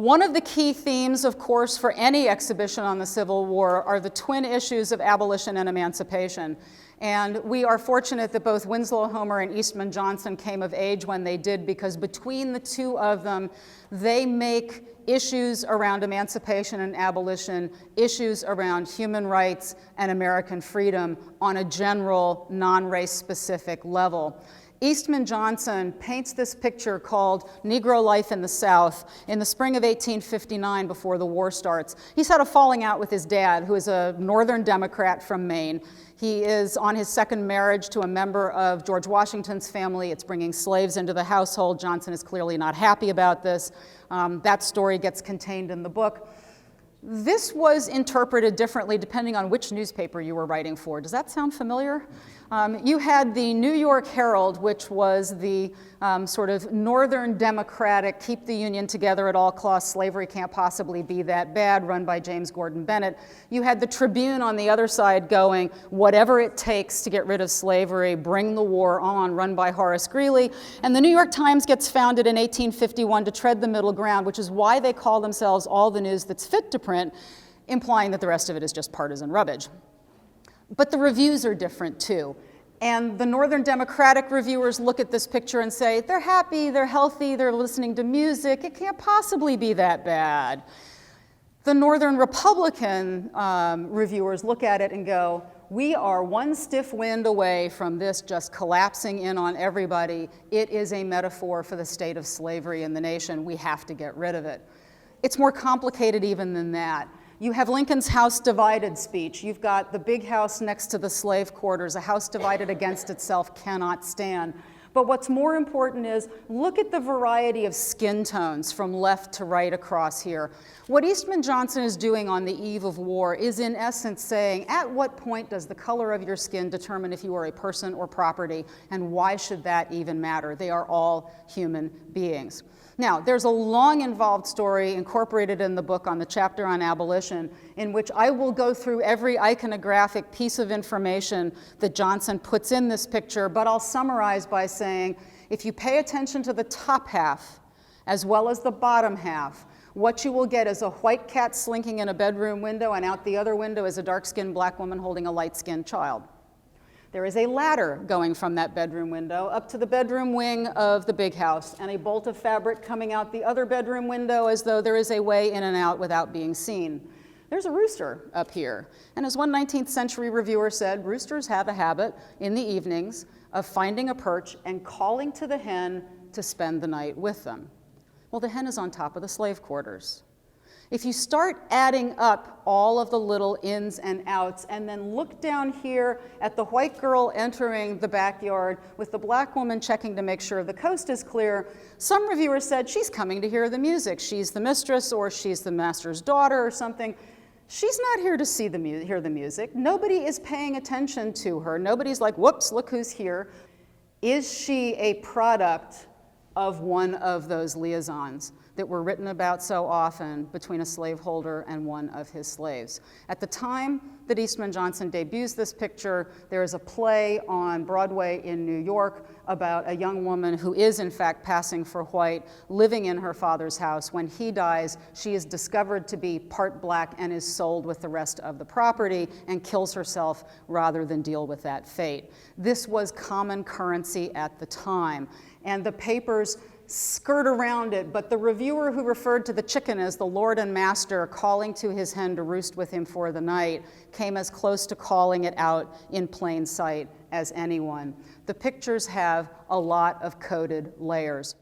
One of the key themes, of course, for any exhibition on the Civil War are the twin issues of abolition and emancipation. And we are fortunate that both Winslow Homer and Eastman Johnson came of age when they did, because between the two of them, they make issues around emancipation and abolition, issues around human rights and American freedom on a general, non-race specific level. Eastman Johnson paints this picture called Negro Life in the South in the spring of 1859 before the war starts. He's had a falling out with his dad, who is a Northern Democrat from Maine. He is on his second marriage to a member of George Washington's family. It's bringing slaves into the household. Johnson is clearly not happy about this. That story gets contained in the book. This was interpreted differently depending on which newspaper you were writing for. Does that sound familiar? You had the New York Herald, which was the sort of Northern Democratic, keep the Union together at all costs, slavery can't possibly be that bad, run by James Gordon Bennett. You had the Tribune on the other side going, whatever it takes to get rid of slavery, bring the war on, run by Horace Greeley. And the New York Times gets founded in 1851 to tread the middle ground, which is why they call themselves all the news that's fit to print, implying that the rest of it is just partisan rubbish. But the reviews are different too. And the Northern Democratic reviewers look at this picture and say, they're happy, they're healthy, they're listening to music, it can't possibly be that bad. The Northern Republican reviewers look at it and go, we are one stiff wind away from this just collapsing in on everybody. It is a metaphor for the state of slavery in the nation. We have to get rid of it. It's more complicated even than that. You have Lincoln's House Divided speech. You've got the big house next to the slave quarters. A house divided against itself cannot stand. But what's more important is, look at the variety of skin tones from left to right across here. What Eastman Johnson is doing on the eve of war is in essence saying, at what point does the color of your skin determine if you are a person or property, and why should that even matter? They are all human beings. Now, there's a long involved story incorporated in the book on the chapter on abolition, in which I will go through every iconographic piece of information that Johnson puts in this picture, but I'll summarize by saying, if you pay attention to the top half as well as the bottom half, what you will get is a white cat slinking in a bedroom window, and out the other window is a dark-skinned black woman holding a light-skinned child. There is a ladder going from that bedroom window up to the bedroom wing of the big house, and a bolt of fabric coming out the other bedroom window as though there is a way in and out without being seen. There's a rooster up here. And as one 19th century reviewer said, roosters have a habit in the evenings of finding a perch and calling to the hen to spend the night with them. Well, the hen is on top of the slave quarters. If you start adding up all of the little ins and outs, and then look down here at the white girl entering the backyard with the black woman checking to make sure the coast is clear, some reviewers said she's coming to hear the music. She's the mistress, or she's the master's daughter or something. She's not here to hear the music. Nobody is paying attention to her. Nobody's like, whoops, look who's here. Is she a product of one of those liaisons that were written about so often between a slaveholder and one of his slaves? At the time that Eastman Johnson debuts this picture, there is a play on Broadway in New York about a young woman who is in fact passing for white, living in her father's house. When he dies, she is discovered to be part black and is sold with the rest of the property and kills herself rather than deal with that fate. This was common currency at the time, and the papers skirt around it, but the reviewer who referred to the chicken as the lord and master calling to his hen to roost with him for the night came as close to calling it out in plain sight as anyone. The pictures have a lot of coded layers.